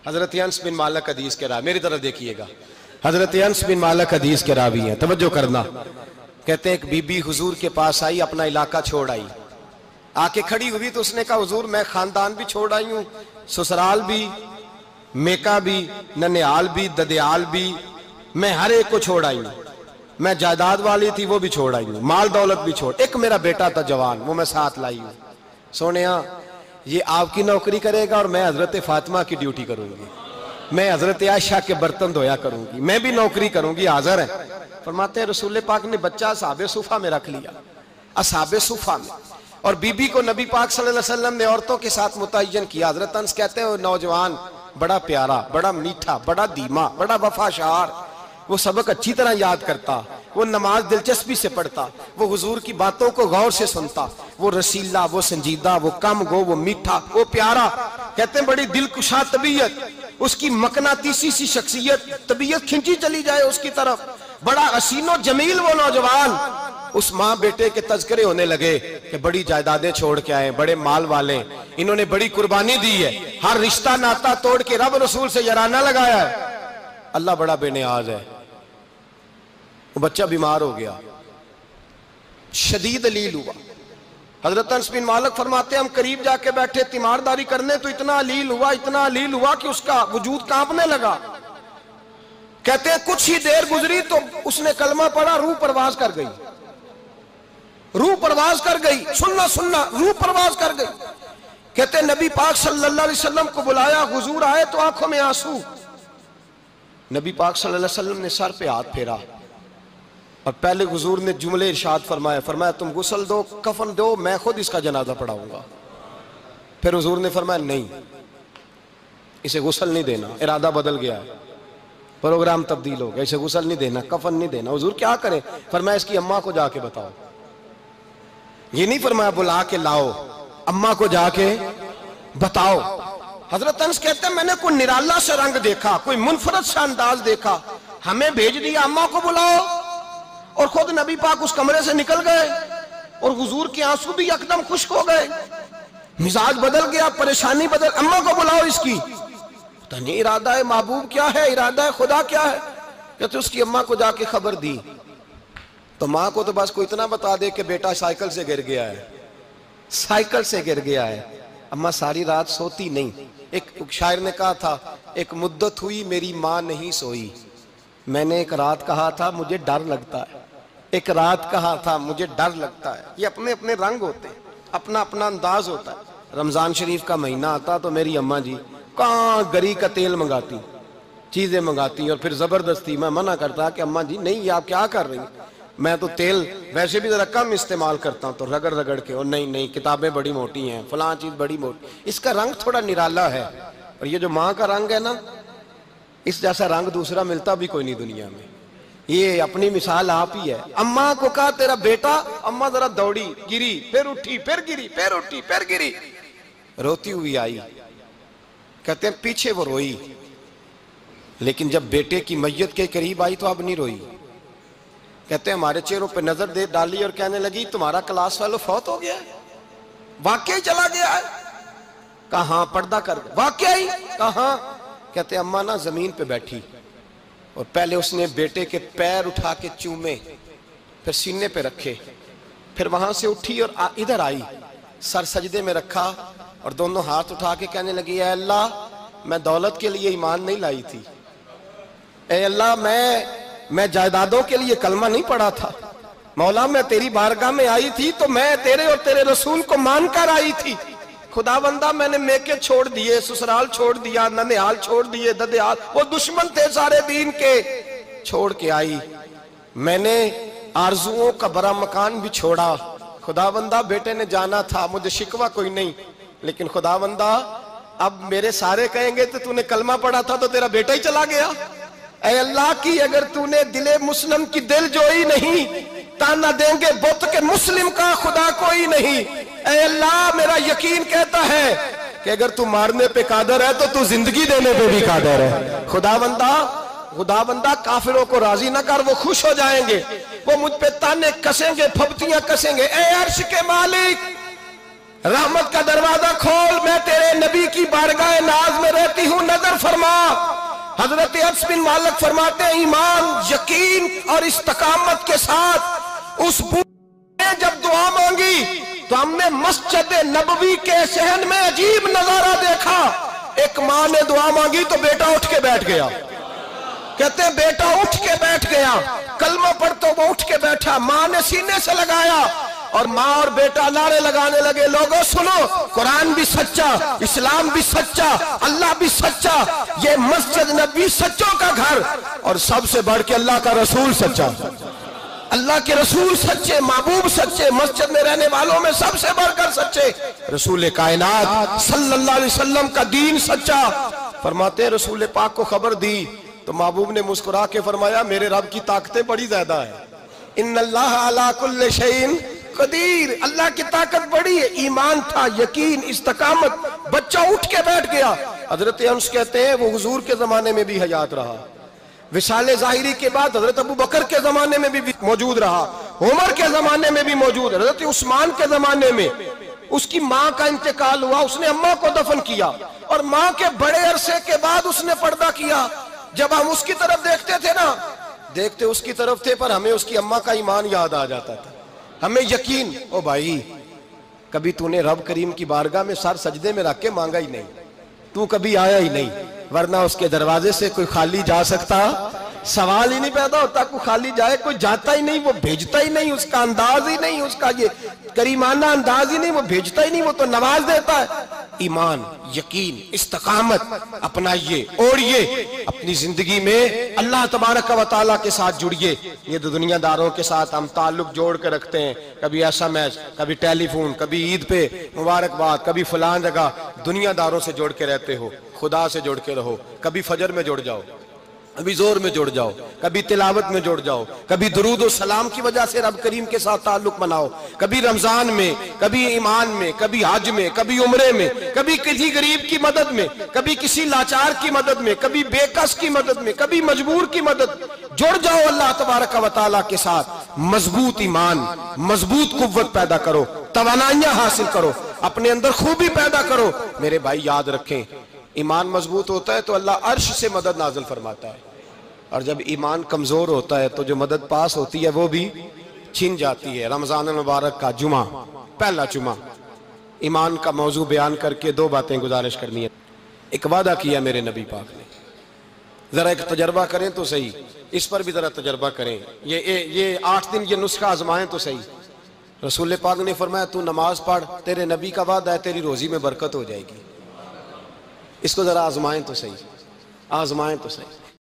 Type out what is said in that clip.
हजरत अनस बिन मालिक हदीस के रावी, मेरी तरफ देखिएगा, हजरत अनस बिन मालिक हदीस के रावी हैं, तवज्जो करना। कहते हैं एक बीबी हुजूर के पास आई, अपना इलाका छोड़ आई, आके खड़ी हुई तो उसने कहा हुजूर मैं खानदान भी छोड़ आई हूं, ससुराल भी, मेका भी, ननिहाल भी, ददियाल भी, मैं हर एक को छोड़ आई हूं। मैं जायदाद वाली थी वो भी छोड़ आई हूं, माल दौलत भी छोड़, एक मेरा बेटा था जवान, वो मैं साथ लाई हूं। सोनिया ये आपकी नौकरी करेगा और मैं हजरत फातिमा की ड्यूटी करूंगी, मैं हजरत आयशा के बर्तन धोया करूंगी, मैं भी नौकरी करूंगी। हाजिर है। फरमाते हैं रसूल पाक ने बच्चा असहाबे सुफा में रख लिया, असहाबे सुफा में, और बीबी को नबी पाक सल्लल्लाहु अलैहि वसल्लम ने औरतों के साथ मुतय्यन किया। हजरत अनस कहते हैं वो नौजवान बड़ा प्यारा, बड़ा मीठा, बड़ा धीमा, बड़ा वफाशार, वो सबक अच्छी तरह याद करता, वो नमाज दिलचस्पी से पढ़ता, वो हुजूर की बातों को गौर से सुनता, वो रसीला, वो संजीदा, वो कम गो, वो मीठा, वो प्यारा। कहते हैं बड़ी दिलकुशा तबीयत, उसकी मकनातीसी सी शख्सियत, तबीयत खिंची चली जाए उसकी तरफ, बड़ा हसीनो जमील वो नौजवान। उस माँ बेटे के तज़किरे होने लगे कि बड़ी जायदादें छोड़ के आए, बड़े माल वाले, इन्होंने बड़ी कुर्बानी दी है, हर रिश्ता नाता तोड़ के रब रसूल से याराना लगाया है, अल्लाह बड़ा बेनियाज है। वो बच्चा बीमार हो गया, शदीद अलील हुआ। हजरत अनस बिन मालिक फरमाते हम करीब जाके बैठे तीमारदारी करने तो इतना अलील हुआ, इतना अलील हुआ कि उसका वजूद कांपने लगा। कहते हैं कुछ ही देर गुजरी तो उसने कलमा पढ़ा, रूह परवाज कर गई, रूह परवाज कर गई, सुनना सुनना, रूह परवाज कर गई। कहते नबी पाक सल्लल्लाहु अलैहि वसल्लम को बुलाया, हुजूर आए तो आंखों में आंसू। नबी पाक सल्लल्लाहु अलैहि वसल्लम ने सर पे हाथ फेरा और पहले हुजूर ने जुमले इरशाद फरमाया, फरमाया तुम गुस्ल दो, कफन दो, मैं खुद इसका जनाजा पढ़ाऊंगा। फिर हुजूर ने फरमाया नहीं, इसे गुस्ल नहीं देना, इरादा बदल गया है, प्रोग्राम तब्दील हो गया, इसे गुस्ल नहीं देना, कफन नहीं देना। हुजूर क्या करें? फरमाया इसकी अम्मा को जाके बताओ। ये नहीं फरमाया बुला के लाओ, अम्मा को जाके बताओ। हजरत अनस कहते हैं मैंने कोई निराला सा रंग देखा, कोई मुनफरद सा अंदाज देखा, हमें भेज दिया अम्मा को बुलाओ, और खुद नबी पाक उस कमरे से निकल गए और हुजूर के आंसू भी एकदम खुश्क हो गए, मिजाज बदल गया, परेशानी बदल, अम्मा को बुलाओ इसकी। पता नहीं इरादा है महबूब क्या है, इरादा है खुदा क्या है। कहते उसकी अम्मा को जाके खबर दी तो माँ को तो बस कोई इतना बता दे कि बेटा साइकिल से गिर गया है, साइकिल से गिर गया है। अम्मा सारी रात सोती नहीं। एक शायर ने कहा था, एक मुद्दत हुई मेरी माँ नहीं सोई, मैंने एक रात कहा था मुझे डर लगता है, एक रात कहा था मुझे डर लगता है। ये अपने अपने रंग होते हैं, अपना अपना अंदाज होता है। रमजान शरीफ का महीना आता तो मेरी अम्मा जी कहाँ गरी का तेल मंगाती, चीजें मंगाती, और फिर जबरदस्ती मैं मना करता कि अम्मा जी नहीं, आप क्या कर रही हैं, मैं तो तेल वैसे भी जरा कम इस्तेमाल करता हूँ, तो रगड़ रगड़ के, और नहीं नहीं किताबें बड़ी मोटी हैं, फलां चीज बड़ी मोटी, इसका रंग थोड़ा निराला है। और ये जो माँ का रंग है ना, इस जैसा रंग दूसरा मिलता भी कोई नहीं दुनिया में। ये अपनी मिसाल आप ही है। अम्मा को कहा तेरा बेटा, अम्मा जरा दौड़ी, गिरी, फिर उठी, फिर गिरी, फिर उठी, फिर गिरी, रोती हुई आई। कहते हैं पीछे वो रोई, लेकिन जब बेटे की मैयत के करीब आई तो अब नहीं रोई। कहते हैं हमारे चेहरों पे नजर दे डाली और कहने लगी तुम्हारा क्लास वालों फौत हो गया है, वाकई चला गया है। कहाँ? पर्दा कर, वाकई कहाँ? कहते अम्मा ना जमीन पे बैठी और पहले उसने बेटे के पैर उठा के चूमे, फिर सीने पे रखे, फिर वहां से उठी और इधर आई, सर सजदे में रखा और दोनों हाथ उठा के कहने लगी ऐ अल्लाह मैं दौलत के लिए ईमान नहीं लाई थी, ऐ अल्लाह मैं जायदादों के लिए कलमा नहीं पढ़ा था, मौला मैं तेरी बारगाह में आई थी तो मैं तेरे और तेरे रसूल को मानकर आई थी। खुदाबंदा मैंने मेके छोड़ दिए, ससुराल छोड़ दिया, ननिहाल छोड़ दिए, ददियाल, वो दुश्मन थे सारे दीन के, छोड़ के आई। मैंने आरजुओं का बड़ा मकान भी छोड़ा। खुदाबंदा बेटे ने जाना था, मुझे शिकवा कोई नहीं, लेकिन खुदाबंदा अब मेरे सारे कहेंगे तो तूने कलमा पढ़ा था तो तेरा बेटा ही चला गया। ऐ अल्लाह की अगर तूने दिले मुस्लिम की दिल जोई नहीं, ताना देंगे बुत के मुस्लिम का खुदा कोई नहीं। ऐ अल्लाह मेरा यकीन कहता है कि अगर तू मारने पे कादर है तो तू जिंदगी देने पे भी कादर है। खुदाबंदा काफिरों को राजी ना कर, वो खुश हो जाएंगे, वो मुझ पे ताने कसेंगे, फबतियां कसेंगे। ऐ अर्श के मालिक, रहमत का दरवाजा खोल, मैं तेरे नबी की बारगाह नाज में रहती हूं, नजर फरमा। हजरत अनस बिन मालिक फरमाते हैं, ईमान, यकीन और इस्तकामत के साथ उस बूढ़े ने जब दुआ मांगी तो हमने मस्जिद नबवी के सहन में अजीब नजारा देखा। एक माँ ने दुआ मांगी तो बेटा उठ के बैठ गया। कहते हैं बेटा उठ के बैठ गया, कलमा पढ़ते वो उठ के बैठा, माँ ने सीने से लगाया और माँ और बेटा नारे लगाने लगे, लोगों सुनो, कुरान भी सच्चा, इस्लाम भी सच्चा, अल्लाह भी सच्चा, ये मस्जिद नबी सच्चों का घर, और सबसे बढ़ के अल्लाह का रसूल सच्चा। अल्लाह के रसूल सच्चे, महबूब सच्चे, मस्जिद में रहने वालों में सबसे बढ़कर सच्चे, रसूल कायनात सल्लल्लाहु अलैहि वसल्लम का दीन सच्चा। फरमाते हैं रसूल पाक को खबर दी तो महबूब ने मुस्कुरा के फरमाया, मेरे रब की ताकतें बड़ी ज्यादा है। इन्नल्लाह अला कुल्लि शैइन कदीर, अल्लाह की ताकत बड़ी है। ईमान था, यकीन, इस्तकामत, बच्चा उठ के बैठ गया। हजरत अनस कहते हैं वो हुजूर के जमाने में भी हयात रहा, विशाले ज़ाहिरी के बाद हजरत अबू बकर के जमाने में भी मौजूद रहा, उमर के जमाने में भी मौजूद, हजरत उस्मान के जमाने में उसकी माँ का इंतकाल हुआ, उसने अम्मा को दफन किया और माँ के बड़े अरसे के बाद उसने पर्दा किया। जब हम उसकी तरफ देखते थे ना, देखते उसकी तरफ थे, पर हमें उसकी अम्मा का ईमान याद आ जाता था, हमें यकीन, ओ भाई कभी तूने रब करीम की बारगाह में सर सजदे में रख के मांगा ही नहीं, तू कभी आया ही नहीं, वरना उसके दरवाजे से कोई खाली जा सकता, सवाल ही नहीं पैदा होता, कोई खाली जाए, कोई जाता ही नहीं, वो भेजता ही नहीं, उसका अंदाज ही नहीं, उसका ये करीमाना अंदाज ही नहीं, वो भेजता ही नहीं, वो तो नवाज देता है। ईमान, यकीन, इस्तकामत अपनाइए, ओढ़िए, अपनी जिंदगी में अल्लाह तबारक व तआला के साथ जुड़िए। ये तो दुनियादारों के साथ हम ताल्लुक जोड़ के रखते हैं, कभी SMS, कभी टेलीफोन, कभी ईद पे मुबारकबाद, कभी फलान जगह, दुनियादारों से जोड़ के रहते हो, खुदा से जोड़ के रहो। कभी फजर में जुड़ जाओ, कभी जोर में जुड़ जाओ, कभी तिलावत में जुड़ जाओ, कभी दुरूद और सलाम की वजह से रब करीम के साथ ताल्लुक बनाओ, कभी रमजान में, कभी ईमान में, कभी हज में, कभी उम्रे में, कभी किसी गरीब की मदद में, कभी किसी लाचार की मदद में, कभी बेकस की मदद में, कभी मजबूर की मदद। जुड़ जाओ अल्लाह तबारक व तआला के साथ, मजबूत ईमान, मजबूत कुव्वत पैदा करो, तवानाइयां हासिल करो, अपने अंदर खूबी पैदा करो। मेरे भाई याद रखें, ईमान मजबूत होता है तो अल्लाह अर्श से मदद नाजिल फरमाता है, और जब ईमान कमजोर होता है तो जो मदद पास होती है वो भी छिन जाती है। रमजान मुबारक का जुमा, पहला जुमा, ईमान का मौजू बयान करके दो बातें गुजारिश करनी है। एक वादा किया मेरे नबी पाक ने, जरा एक तजर्बा करें तो सही, इस पर भी जरा तजर्बा करें, ये 8 दिन ये नुस्खा आजमाएं तो सही। रसूल पाक ने फरमाया, तू नमाज पढ़, तेरे नबी का वादा है तेरी रोजी में बरकत हो जाएगी। इसको जरा आजमाएं तो सही, आजमाएं तो सही।